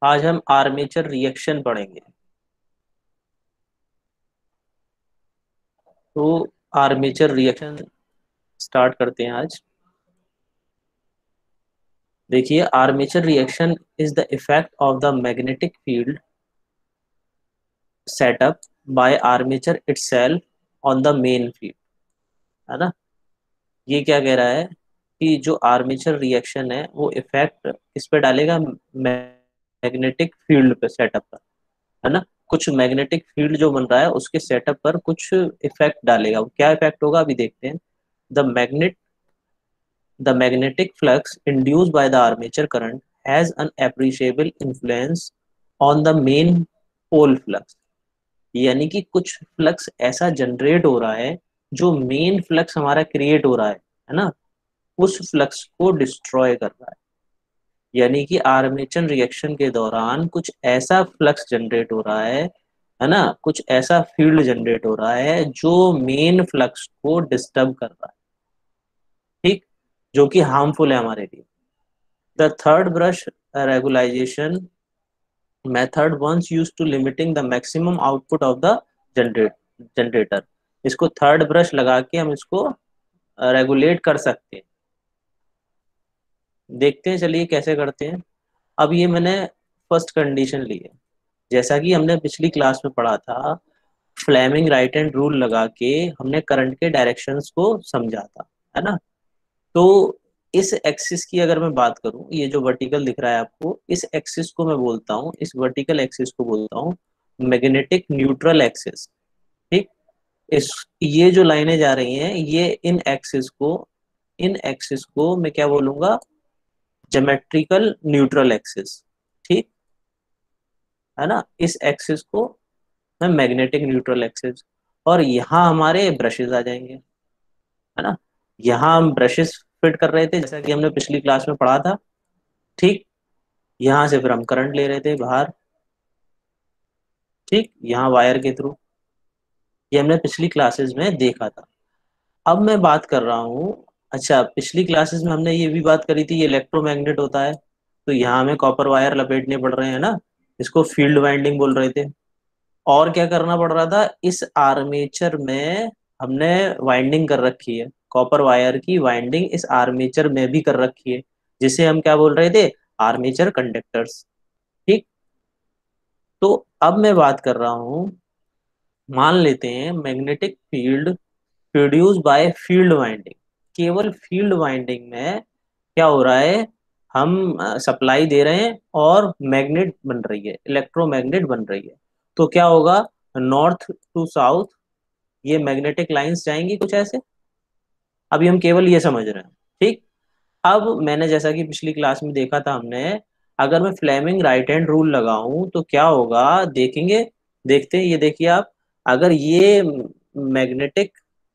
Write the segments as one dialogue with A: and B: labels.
A: आज हम armature reaction पढ़ेंगे। तो आर्मेचर रिएक्शन स्टार्ट करते हैं आज। देखिए, armature reaction is the effect of the magnetic field set up by armature itself on the main field. है ना। ये क्या कह रहा है कि जो आर्मेचर रिएक्शन है वो इफेक्ट किस पे डालेगा, मैग्नेटिक फील्ड पे, सेटअप पर। है ना। कुछ मैग्नेटिक फील्ड जो बन रहा है उसके सेटअप पर कुछ इफेक्ट डालेगा। वो क्या इफेक्ट होगा अभी देखते हैं। The magnet The magnetic flux induced by the armature current has an appreciable influence on the main pole flux। यानी कि कुछ फ्लक्स ऐसा जनरेट हो रहा है जो मेन फ्लक्स हमारा क्रिएट हो रहा है ना, उस फ्लक्स को डिस्ट्रॉय कर रहा है। यानी कि आर्मेचर रिएक्शन के दौरान कुछ ऐसा फ्लक्स जनरेट हो रहा है ना, कुछ ऐसा फील्ड जनरेट हो रहा है जो मेन फ्लक्स को डिस्टर्ब कर रहा है। ठीक। जो कि हार्मफुल है हमारे लिए। The third brush regularization method once used to limiting the maximum output of the generator। इसको थर्ड ब्रश लगा के हम इसको रेगुलेट कर सकते हैं। देखते हैं, चलिए कैसे करते हैं। अब ये मैंने फर्स्ट कंडीशन ली है, जैसा कि हमने पिछली क्लास में पढ़ा था। फ्लेमिंग राइट हैंड रूल लगा के हमने करंट के डायरेक्शंस को समझा था। है ना। तो इस एक्सिस की अगर मैं बात करूं, ये जो वर्टिकल दिख रहा है आपको, इस एक्सिस को मैं बोलता हूं, इस वर्टिकल एक्सिस को बोलता हूं मैग्नेटिक न्यूट्रल एक्सिस। ठीक। इस ये जो लाइनें जा रही हैं, ये इन एक्सिस को मैं क्या बोलूंगा, ज्योमेट्रिकल न्यूट्रल एक्सिस। ठीक। है ना। इस एक्सिस को मैं मैग्नेटिक न्यूट्रल एक्सिस। और यहाँ हमारे ब्रशेज आ जाएंगे। है ना। यहाँ हम ब्रशेस फिट कर रहे थे, जैसा कि हमने पिछली क्लास में पढ़ा था। ठीक। यहाँ से फिर हम करंट ले रहे थे बाहर। ठीक। यहाँ वायर के थ्रू। ये हमने पिछली क्लासेस में देखा था। अब मैं बात कर रहा हूँ। अच्छा, पिछली क्लासेस में हमने ये भी बात करी थी, ये इलेक्ट्रोमैग्नेट होता है। तो यहाँ हमें कॉपर वायर लपेटने पड़ रहे हैं ना, इसको फील्ड वाइंडिंग बोल रहे थे। और क्या करना पड़ रहा था, इस आर्मेचर में हमने वाइंडिंग कर रखी है, कॉपर वायर की वाइंडिंग इस आर्मेचर में भी कर रखी है, जिसे हम क्या बोल रहे थे, आर्मेचर कंडक्टर्स। ठीक। तो अब मैं बात कर रहा हूँ, मान लेते हैं magnetic field produce by field winding. केवल फील्ड वाइंडिंग में क्या हो रहा है, हम सप्लाई दे रहे हैं और मैग्नेट बन रही है, इलेक्ट्रोमैग्नेट बन रही है। तो क्या होगा, नॉर्थ टू साउथ ये मैग्नेटिक लाइंस जाएंगी कुछ ऐसे। अभी हम केवल ये समझ रहे हैं। ठीक। अब मैंने जैसा कि पिछली क्लास में देखा था हमने, अगर मैं फ्लेमिंग राइट हैंड रूल लगाऊं तो क्या होगा, देखेंगे। देखते हैं, ये देखिए आप। अगर ये मैग्नेटिक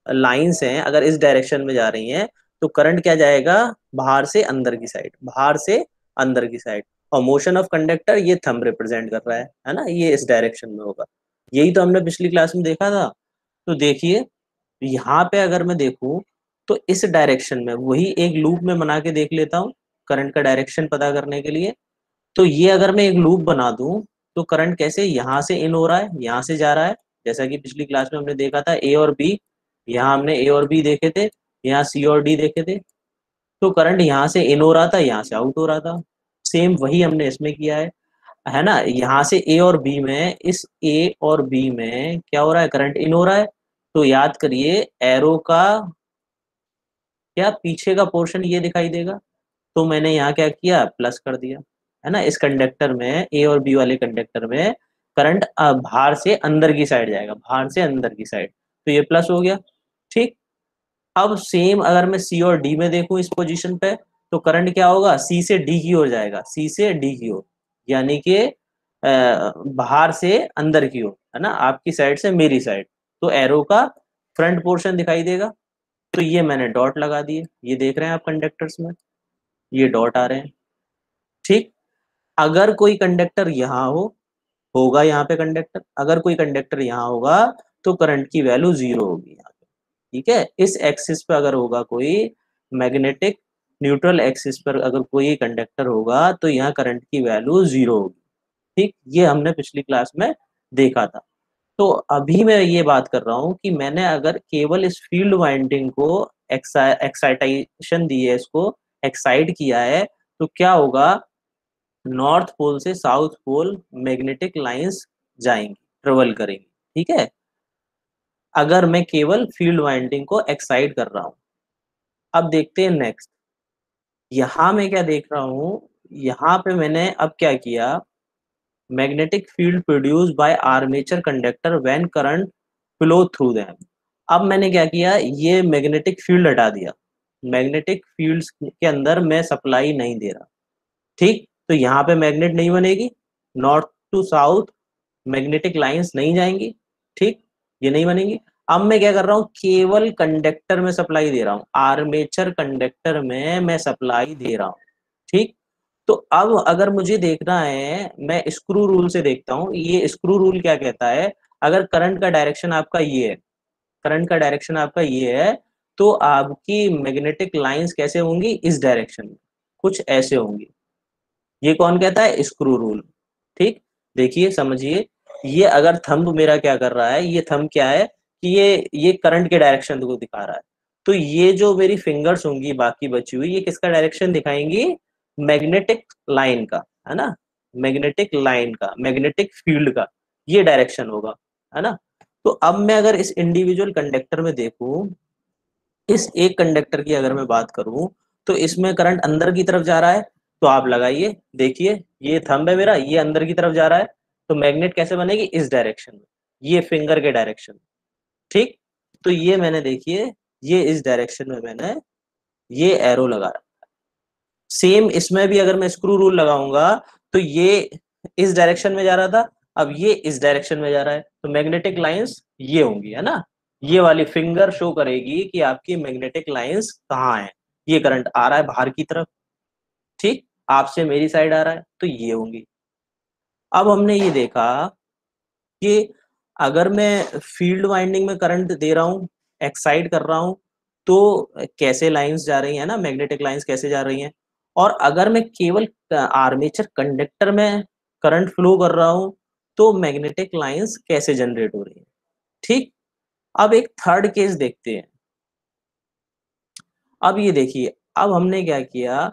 A: लाइंस हैं, अगर इस डायरेक्शन में जा रही हैं, तो करंट क्या जाएगा, बाहर से अंदर की साइड, बाहर से अंदर की साइड। और मोशन ऑफ कंडक्टर ये थंब रिप्रेजेंट कर रहा है ना, ये इस डायरेक्शन में होगा। यही तो हमने पिछली क्लास में देखा था। तो देखिए, यहाँ पे अगर मैं देखूं तो इस डायरेक्शन में वही एक लूप में बना के देख लेता हूँ, करंट का डायरेक्शन पता करने के लिए। तो ये अगर मैं एक लूप बना दूं तो करंट कैसे यहाँ से इन हो रहा है, यहाँ से जा रहा है। जैसा कि पिछली क्लास में हमने देखा था ए और बी, यहाँ हमने ए और बी देखे थे, यहाँ सी और डी देखे थे। तो करंट यहाँ से इन हो रहा था, यहाँ से आउट हो रहा था। सेम वही हमने इसमें किया है ना। यहाँ से ए और बी में, इस ए और बी में क्या हो रहा है, करंट इन हो रहा है। तो याद करिए, एरो का क्या पीछे का पोर्शन ये दिखाई देगा, तो मैंने यहाँ क्या किया, प्लस कर दिया। है ना। इस कंडक्टर में, ए और बी वाले कंडक्टर में करंट बाहर से अंदर की साइड जाएगा, बाहर से अंदर की साइड। तो ये प्लस हो गया। ठीक। अब सेम अगर मैं सी और डी में देखूं इस पोजीशन पे, तो करंट क्या होगा, सी से डी की ओर जाएगा, सी से डी की ओर। यानी कि बाहर से अंदर की ओर, है ना, आपकी साइड से मेरी साइड। तो एरो का फ्रंट पोर्शन दिखाई देगा। तो ये मैंने डॉट लगा दिए, ये देख रहे हैं आप कंडक्टर्स में, ये डॉट आ रहे हैं। ठीक। अगर कोई कंडक्टर यहाँ होगा यहाँ पे कंडक्टर, अगर कोई कंडक्टर यहाँ होगा तो करंट की वैल्यू जीरो होगी यहाँ पे। ठीक है। इस एक्सिस पे अगर होगा कोई मैग्नेटिक न्यूट्रल एक्सिस पर अगर कोई कंडक्टर होगा तो यहाँ करंट की वैल्यू जीरो होगी। ठीक, ये हमने पिछली क्लास में देखा था। तो अभी मैं ये बात कर रहा हूँ कि मैंने अगर केवल इस फील्ड वाइंडिंग को एक्साइटेशन दी है, इसको एक्साइट किया है, तो क्या होगा, नॉर्थ पोल से साउथ पोल मैग्नेटिक लाइंस जाएंगी, ट्रेवल करेंगी, ठीक है, अगर मैं केवल फील्ड वाइंडिंग को एक्साइट कर रहा हूँ। अब देखते हैं नेक्स्ट, यहाँ मैं क्या देख रहा हूँ, यहाँ पे मैंने अब क्या किया, magnetic field produced by armature conductor when current flow through them. अब मैंने क्या किया, ये मैग्नेटिक फील्ड हटा दिया, मैग्नेटिक फील्ड्स के अंदर मैं सप्लाई नहीं दे रहा, ठीक, तो यहाँ पे मैग्नेट नहीं बनेगी, north to south magnetic lines नहीं जाएंगी, ठीक, ये नहीं बनेगी। अब मैं क्या कर रहा हूँ, केवल कंडक्टर में सप्लाई दे रहा हूँ, आर्मेचर कंडक्टर में मैं सप्लाई दे रहा हूँ, ठीक। तो अब अगर मुझे देखना है, मैं स्क्रू रूल से देखता हूँ, ये स्क्रू रूल क्या कहता है, अगर करंट का डायरेक्शन आपका ये है, करंट का डायरेक्शन आपका ये है, तो आपकी मैग्नेटिक लाइंस कैसे होंगी, इस डायरेक्शन में कुछ ऐसे होंगी। ये कौन कहता है, स्क्रू रूल, ठीक। देखिए समझिए, ये अगर थंब मेरा क्या कर रहा है, ये थंब क्या है कि ये करंट के डायरेक्शन को दिखा रहा है, तो ये जो मेरी फिंगर्स होंगी बाकी बची हुई, ये किसका डायरेक्शन दिखाएंगी, मैग्नेटिक लाइन का, है ना, मैग्नेटिक लाइन का, मैग्नेटिक फील्ड का ये डायरेक्शन होगा, है ना। तो अब मैं अगर इस इंडिविजुअल कंडक्टर में देखूं, इस एक कंडक्टर की अगर मैं बात करूं, तो इसमें करंट अंदर की तरफ जा रहा है, तो आप लगाइए, देखिए ये थंब है मेरा, ये अंदर की तरफ जा रहा है, तो मैग्नेट कैसे बनेगी, इस डायरेक्शन में, ये फिंगर के डायरेक्शन में, ठीक। तो ये मैंने देखिए, ये इस डायरेक्शन में मैंने ये एरो लगा रहा, सेम इसमें भी अगर मैं स्क्रू रूल लगाऊंगा, तो ये इस डायरेक्शन में जा रहा था, अब ये इस डायरेक्शन में जा रहा है, तो मैग्नेटिक लाइंस ये होंगी, है ना, ये वाली फिंगर शो करेगी कि आपकी मैग्नेटिक लाइंस कहाँ है, ये करंट आ रहा है बाहर की तरफ, ठीक, आपसे मेरी साइड आ रहा है, तो ये होंगी। अब हमने ये देखा कि अगर मैं फील्ड वाइंडिंग में करंट दे रहा हूँ, एक्साइट कर रहा हूँ, तो कैसे लाइंस जा रही हैं ना, मैग्नेटिक लाइंस कैसे जा रही हैं, और अगर मैं केवल आर्मेचर कंडक्टर में करंट फ्लो कर रहा हूँ, तो मैग्नेटिक लाइंस कैसे जनरेट हो रही है, ठीक। अब एक थर्ड केस देखते हैं। अब ये देखिए, अब हमने क्या किया,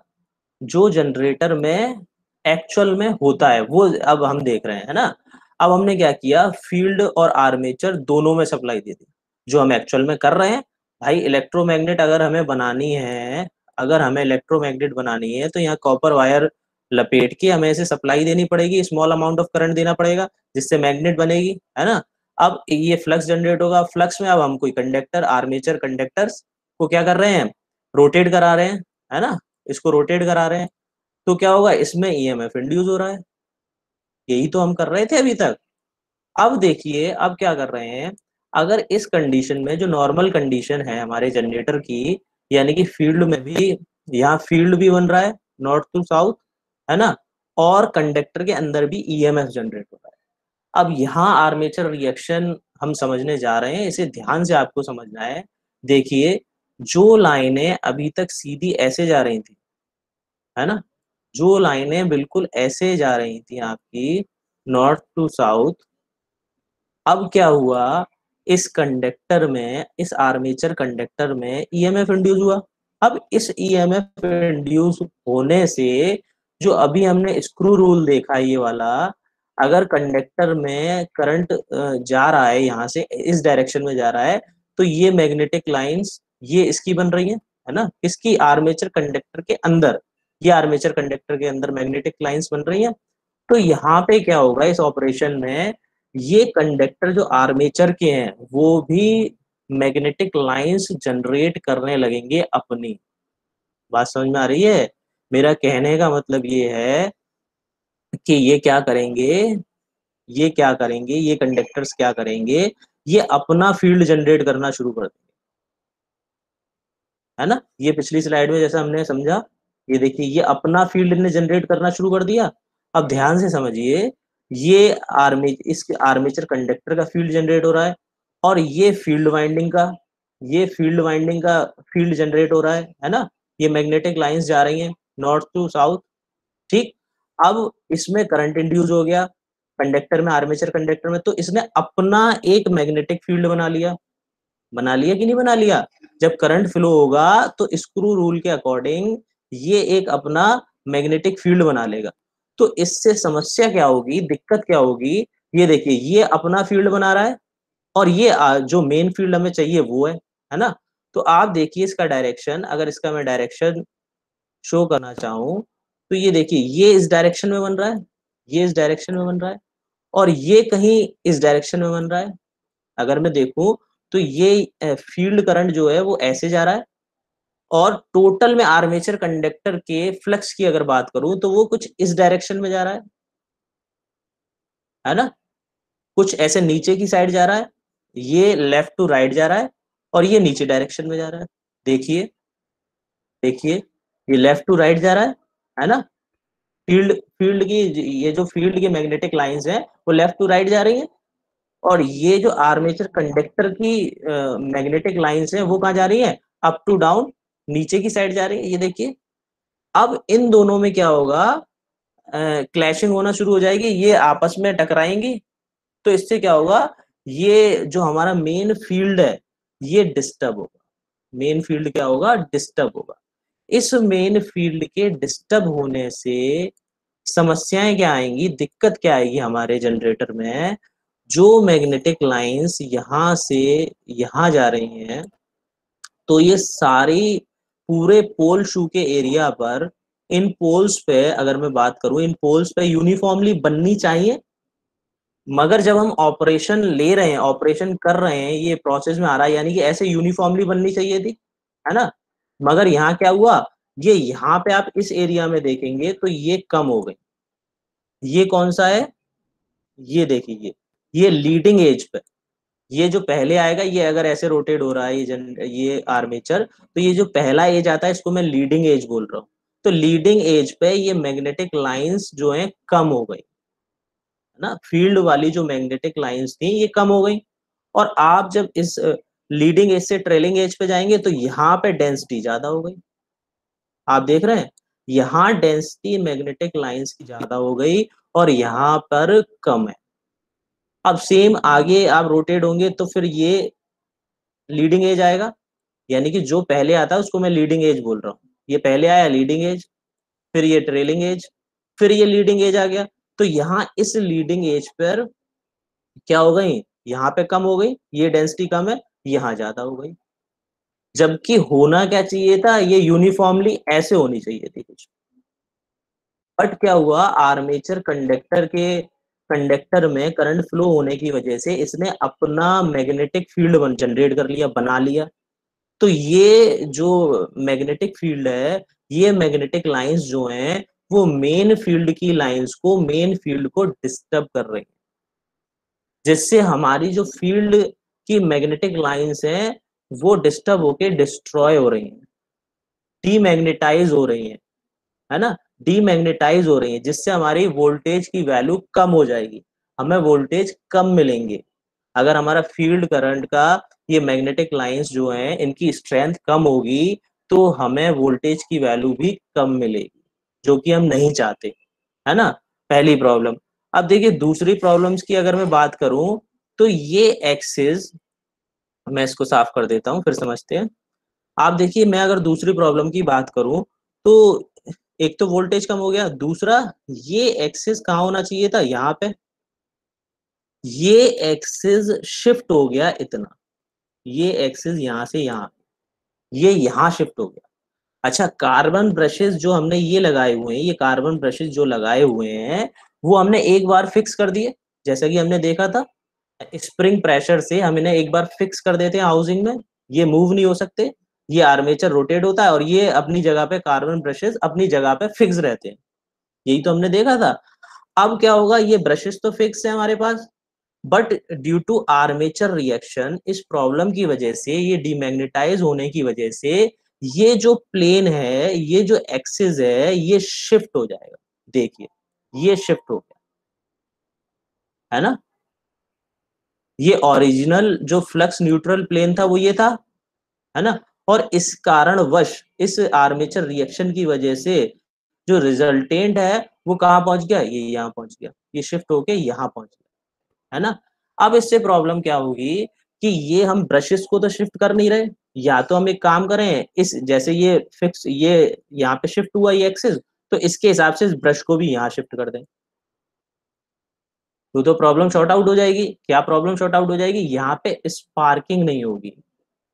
A: जो जनरेटर में एक्चुअल में होता है वो अब हम देख रहे हैं, है ना। अब हमने क्या किया, फील्ड और आर्मेचर दोनों में सप्लाई दे दी, जो हम एक्चुअल में कर रहे हैं। भाई इलेक्ट्रोमैग्नेट अगर हमें बनानी है, अगर हमें इलेक्ट्रोमैग्नेट बनानी है, तो यहाँ कॉपर वायर लपेट के हमें इसे सप्लाई देनी पड़ेगी, स्मॉल अमाउंट ऑफ करंट देना पड़ेगा, जिससे मैग्नेट बनेगी, है ना। अब ये फ्लक्स जनरेट होगा, फ्लक्स में अब हम कोई कंडक्टर, आर्मेचर कंडक्टर्स को क्या कर रहे हैं, रोटेट करा रहे हैं, है ना, इसको रोटेट करा रहे हैं, तो क्या होगा, इसमें ईएमएफ इंड्यूस हो रहा है, यही तो हम कर रहे थे अभी तक। अब देखिए, अब क्या कर रहे हैं, अगर इस कंडीशन में जो नॉर्मल कंडीशन है हमारे जनरेटर की, यानी कि फील्ड में भी, यहाँ फील्ड भी बन रहा है नॉर्थ टू साउथ, है ना, और कंडक्टर के अंदर भी ईएमएफ जनरेट हो रहा है। अब यहाँ आर्मेचर रिएक्शन हम समझने जा रहे हैं, इसे ध्यान से आपको समझना है। देखिए, जो लाइनें अभी तक सीधी ऐसे जा रही थी, है ना, जो लाइनें बिल्कुल ऐसे जा रही थी आपकी, नॉर्थ टू साउथ, अब क्या हुआ, इस कंडक्टर में, इस आर्मेचर कंडक्टर में ईएमएफ इंड्यूस हुआ। अब इस ईएमएफ इंड्यूस होने से, जो अभी हमने स्क्रू रूल देखा ये वाला, अगर कंडक्टर में करंट जा रहा है, यहाँ से इस डायरेक्शन में जा रहा है, तो ये मैग्नेटिक लाइंस ये इसकी बन रही है ना, इसकी आर्मेचर कंडक्टर के अंदर, ये आर्मेचर कंडक्टर के अंदर मैग्नेटिक लाइंस बन रही है। तो यहाँ पे क्या होगा, इस ऑपरेशन में ये कंडक्टर जो आर्मेचर के हैं, वो भी मैग्नेटिक लाइंस जनरेट करने लगेंगे अपनी। बात समझ में आ रही है, मेरा कहने का मतलब ये है कि ये क्या करेंगे, ये क्या करेंगे, ये कंडक्टर्स क्या करेंगे, ये अपना फील्ड जनरेट करना शुरू कर देंगे, है ना। ये पिछली स्लाइड में जैसा हमने समझा, ये देखिए, ये अपना फील्ड ने जनरेट करना शुरू कर दिया। अब ध्यान से समझिए, ये इस आर्मेचर कंडक्टर का फील्ड जनरेट हो रहा है, और ये फील्ड वाइंडिंग का, ये फील्ड वाइंडिंग का फील्ड जनरेट हो रहा है ना। ये मैग्नेटिक लाइंस जा रही हैं नॉर्थ टू साउथ, ठीक। अब इसमें करंट इंड्यूस हो गया, कंडक्टर में, आर्मेचर कंडक्टर में, तो इसने अपना एक मैग्नेटिक फील्ड बना लिया कि नहीं बना लिया? जब करंट फ्लो होगा तो स्क्रू रूल के अकॉर्डिंग ये एक अपना मैग्नेटिक फील्ड बना लेगा। तो इससे समस्या क्या होगी, दिक्कत क्या होगी? ये देखिए, ये अपना फील्ड बना रहा है और ये जो मेन फील्ड हमें चाहिए वो है ना? तो आप देखिए इसका डायरेक्शन, अगर इसका मैं डायरेक्शन शो करना चाहूँ, तो ये देखिए, ये इस डायरेक्शन में बन रहा है, ये इस डायरेक्शन में बन रहा है और ये कहीं इस डायरेक्शन में बन रहा है। अगर मैं देखूँ तो ये फील्ड करंट जो है वो ऐसे जा रहा है और टोटल में आर्मेचर कंडक्टर के फ्लक्स की अगर बात करूँ तो वो कुछ इस डायरेक्शन में जा रहा है ना? कुछ ऐसे नीचे की साइड जा रहा है, ये लेफ्ट टू राइट जा रहा है और ये नीचे डायरेक्शन में जा रहा है। देखिए, देखिए, ये लेफ्ट टू राइट जा रहा है ना? फील्ड फील्ड की ये जो फील्ड की मैग्नेटिक लाइंस हैं, वो लेफ्ट टू राइट जा रही हैं और ये जो आर्मेचर कंडक्टर की मैग्नेटिक लाइंस हैं, वो कहाँ जा रही हैं? अप टू डाउन, नीचे की साइड जा रही है, ये देखिए। अब इन दोनों में क्या होगा? क्लैशिंग होना शुरू हो जाएगी, ये आपस में टकराएंगी, तो इससे क्या होगा? ये जो हमारा मेन फील्ड है, ये डिस्टर्ब होगा। मेन फील्ड क्या होगा? डिस्टर्ब होगा। इस मेन फील्ड के डिस्टर्ब होने से समस्याएं क्या आएंगी, दिक्कत क्या आएगी हमारे जनरेटर में? जो मैग्नेटिक लाइंस यहाँ से यहाँ जा रही हैं, तो ये सारी पूरे पोल शू के एरिया पर, इन पोल्स पे अगर मैं बात करूं, इन पोल्स पे यूनिफॉर्मली बननी चाहिए, मगर जब हम ऑपरेशन ले रहे हैं, ऑपरेशन कर रहे हैं, ये प्रोसेस में आ रहा है, यानी कि ऐसे यूनिफॉर्मली बननी चाहिए थी, है ना? मगर यहाँ क्या हुआ? ये यहाँ पे आप इस एरिया में देखेंगे तो ये कम हो गई। ये कौन सा है? ये देखिए, ये लीडिंग एज पे, ये जो पहले आएगा, ये अगर ऐसे रोटेट हो रहा है, ये आर्मेचर, तो ये जो पहला एज आता है इसको मैं लीडिंग एज बोल रहा हूँ। तो लीडिंग एज पे ये मैग्नेटिक लाइंस जो है कम हो गई, है ना? फील्ड वाली जो मैग्नेटिक लाइंस थी ये कम हो गई और आप जब इस लीडिंग एज से ट्रेलिंग एज पे जाएंगे तो यहाँ पे डेंसिटी ज्यादा हो गई। आप देख रहे हैं, यहाँ डेंसिटी मैग्नेटिक लाइंस की ज्यादा हो गई और यहाँ पर कम है। अब सेम आगे आप रोटेट होंगे तो फिर ये लीडिंग एज आएगा, यानी कि जो पहले आता है उसको मैं लीडिंग एज बोल रहा हूँ। ये पहले आया लीडिंग एज, फिर ये ट्रेलिंग एज, फिर ये लीडिंग एज आ गया। तो यहाँ इस लीडिंग एज पर क्या हो गई? यहाँ पे कम हो गई, ये डेंसिटी कम है, यहाँ ज्यादा हो गई। जबकि होना क्या चाहिए था? ये यूनिफॉर्मली ऐसे होनी चाहिए थी कुछ। बट क्या हुआ? आर्मेचर कंडक्टर में करंट फ्लो होने की वजह से इसने अपना मैग्नेटिक फील्ड जनरेट कर लिया, बना लिया। तो ये जो मैग्नेटिक फील्ड है, ये मैग्नेटिक लाइंस जो हैं, वो मेन फील्ड की लाइंस को, मेन फील्ड को डिस्टर्ब कर रही हैं, जिससे हमारी जो फील्ड की मैग्नेटिक लाइंस हैं वो डिस्टर्ब होके डिस्ट्रॉय हो रही हैं, डीमैग्नेटाइज हो रही हैं, है ना? डीमैग्नेटाइज हो रही हैं, जिससे हमारी वोल्टेज की वैल्यू कम हो जाएगी, हमें वोल्टेज कम मिलेंगे। अगर हमारा फील्ड करंट का, ये मैग्नेटिक लाइंस जो हैं, इनकी स्ट्रेंथ कम होगी तो हमें वोल्टेज की वैल्यू भी कम मिलेगी, जो कि हम नहीं चाहते, है ना? पहली प्रॉब्लम। अब देखिए दूसरी प्रॉब्लम्स की अगर मैं बात करूं, तो ये एक्सिस, मैं इसको साफ कर देता हूं फिर समझते हैं। आप देखिए, मैं अगर दूसरी प्रॉब्लम की बात करूं तो एक तो वोल्टेज कम हो गया, दूसरा ये एक्सिस कहाँ होना चाहिए था? यहाँ पे। ये एक्सिस शिफ्ट हो गया इतना, ये एक्सिस यहाँ से यहाँ, ये यहाँ शिफ्ट हो गया। अच्छा, कार्बन ब्रशेस जो हमने ये लगाए हुए हैं, ये कार्बन ब्रशेस जो लगाए हुए हैं, वो हमने एक बार फिक्स कर दिए, जैसा कि हमने देखा था स्प्रिंग प्रेशर से हम इन्हें एक बार फिक्स कर देते हैं हाउसिंग में, ये मूव नहीं हो सकते, ये आर्मेचर रोटेट होता है और ये अपनी जगह पे, कार्बन ब्रशेस अपनी जगह पे फिक्स रहते हैं, यही तो हमने देखा था। अब क्या होगा? ये ब्रशेस तो फिक्स है हमारे पास, but due to armature reaction, इस प्रॉब्लम की वजह से, ये डिमैग्नेटाइज होने की वजह से, ये जो प्लेन है, ये जो एक्सिस है, ये शिफ्ट हो जाएगा। देखिए, ये शिफ्ट हो गया, है ना? ये ओरिजिनल जो फ्लक्स न्यूट्रल प्लेन था वो ये था, है ना? और इस कारणवश, इस आर्मेचर रिएक्शन की वजह से जो रिजल्टेंट है वो कहाँ पहुंच गया, ये यहाँ पहुंच गया, ये शिफ्ट होके यहाँ पहुंच गया, है ना। अब इससे प्रॉब्लम क्या होगी कि ये हम ब्रशेस को तो शिफ्ट कर नहीं रहे, या तो हम एक काम करें, इस जैसे ये फिक्स, ये यहाँ पे शिफ्ट हुआ ये एक्सिस, तो इसके हिसाब से इस ब्रश को भी यहाँ शिफ्ट कर दें, तो प्रॉब्लम शॉर्ट आउट हो जाएगी। क्या प्रॉब्लम शॉर्ट आउट हो जाएगी, यहाँ पे स्पार्किंग नहीं होगी,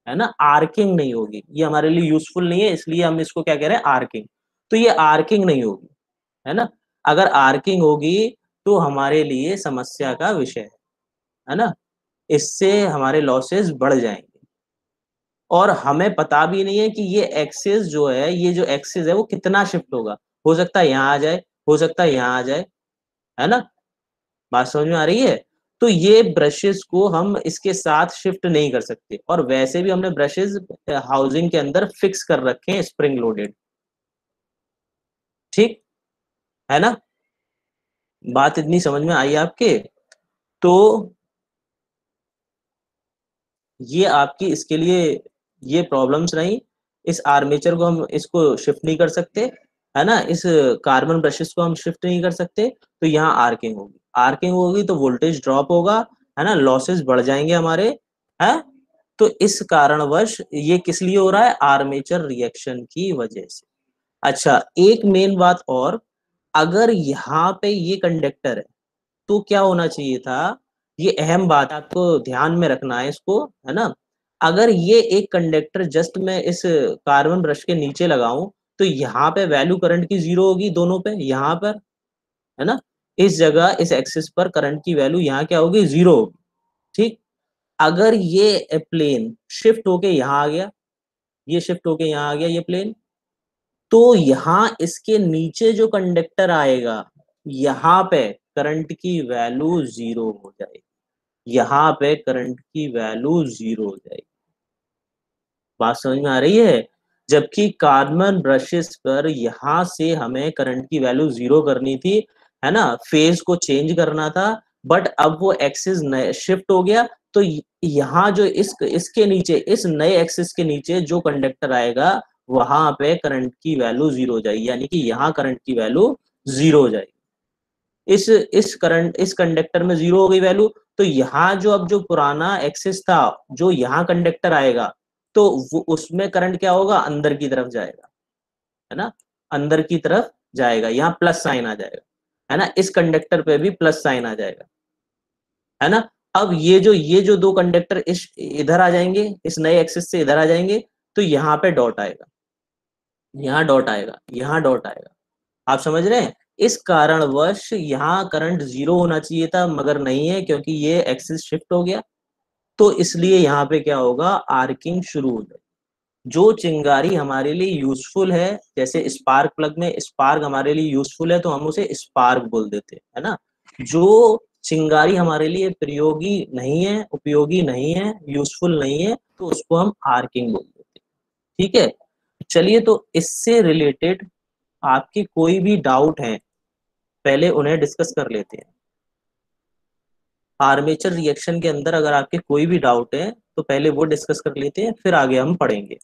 A: है ना, आर्किंग नहीं होगी, ये हमारे लिए यूजफुल नहीं है, इसलिए हम इसको क्या कह रहे हैं, आर्किंग। तो ये आर्किंग नहीं होगी, है ना। अगर आर्किंग होगी तो हमारे लिए समस्या का विषय है ना, इससे हमारे लॉसेस बढ़ जाएंगे। और हमें पता भी नहीं है कि ये एक्सिस जो है, ये जो एक्सिस है वो कितना शिफ्ट होगा, हो सकता है यहाँ आ जाए, हो सकता है यहाँ आ जाए, है ना। बात समझ में आ रही है। तो ये ब्रशेस को हम इसके साथ शिफ्ट नहीं कर सकते, और वैसे भी हमने ब्रशेस हाउसिंग के अंदर फिक्स कर रखे हैं, स्प्रिंग लोडेड, ठीक है ना। बात इतनी समझ में आई आपके। तो ये आपकी इसके लिए ये प्रॉब्लम्स रही। इस आर्मेचर को हम इसको शिफ्ट नहीं कर सकते, है ना, इस कार्बन ब्रशेस को हम शिफ्ट नहीं कर सकते, तो यहाँ आर्किंग होगी, आर्किंग होगी तो वोल्टेज ड्रॉप होगा, है ना, लॉसेस बढ़ जाएंगे हमारे, है। तो इस कारणवश ये किस लिए हो रहा है, आर्मेचर रिएक्शन की वजह से। अच्छा, एक मेन बात और, अगर यहाँ पे ये कंडक्टर है तो क्या होना चाहिए था, ये अहम बात आपको ध्यान में रखना है इसको, है ना। अगर ये एक कंडक्टर जस्ट मैं इस कार्बन ब्रश के नीचे लगाऊं, तो यहाँ पे वैल्यू करंट की 0 होगी दोनों पे, यहाँ पर, है ना, इस जगह इस एक्सिस पर करंट की वैल्यू यहाँ क्या होगी, 0 होगी, ठीक। अगर ये प्लेन शिफ्ट होके यहाँ आ गया, ये शिफ्ट होके यहाँ आ गया ये प्लेन, तो यहाँ इसके नीचे जो कंडक्टर आएगा, यहाँ पे करंट की वैल्यू 0 हो जाएगी, यहाँ पे करंट की वैल्यू 0 हो जाएगी। बात समझ में आ रही है। जबकि कार्बन ब्रशेस पर यहाँ से हमें करंट की वैल्यू 0 करनी थी, है ना, फेज को चेंज करना था, बट अब वो एक्सिस नए शिफ्ट हो गया, तो यहाँ जो इसके नीचे, इस नए एक्सिस के नीचे जो कंडक्टर आएगा, वहां पे करंट की वैल्यू 0 हो जाएगी, यानी कि यहाँ करंट की वैल्यू 0 हो जाएगी। इस कंडक्टर में 0 हो गई वैल्यू, तो यहाँ जो अब जो पुराना एक्सिस था, जो यहाँ कंडक्टर आएगा, तो वो उसमें करंट क्या होगा, अंदर की तरफ जाएगा, है ना, अंदर की तरफ जाएगा, यहाँ प्लस साइन आ जाएगा, है ना, इस कंडक्टर पे भी प्लस साइन आ जाएगा, है ना। अब ये जो दो कंडक्टर इस इधर आ जाएंगे, इस नए एक्सिस से इधर आ जाएंगे, तो यहाँ पे डॉट आएगा, यहाँ डॉट आएगा, यहाँ डॉट आएगा। आप समझ रहे हैं। इस कारणवश यहाँ करंट 0 होना चाहिए था, मगर नहीं है, क्योंकि ये एक्सिस शिफ्ट हो गया, तो इसलिए यहाँ पे क्या होगा, आर्किंग शुरू हो जाएगी। जो चिंगारी हमारे लिए यूजफुल है, जैसे स्पार्क प्लग में स्पार्क हमारे लिए यूजफुल है, तो हम उसे स्पार्क बोल देते हैं, है ना। जो चिंगारी हमारे लिए प्रयोगी नहीं है, उपयोगी नहीं है, यूजफुल नहीं है, तो उसको हम आर्किंग बोल देते हैं, ठीक है। चलिए, तो इससे रिलेटेड आपकी कोई भी डाउट है, पहले उन्हें डिस्कस कर लेते हैं। आर्मेचर रिएक्शन के अंदर अगर आपके कोई भी डाउट है, तो पहले वो डिस्कस कर लेते हैं, फिर आगे हम पढ़ेंगे।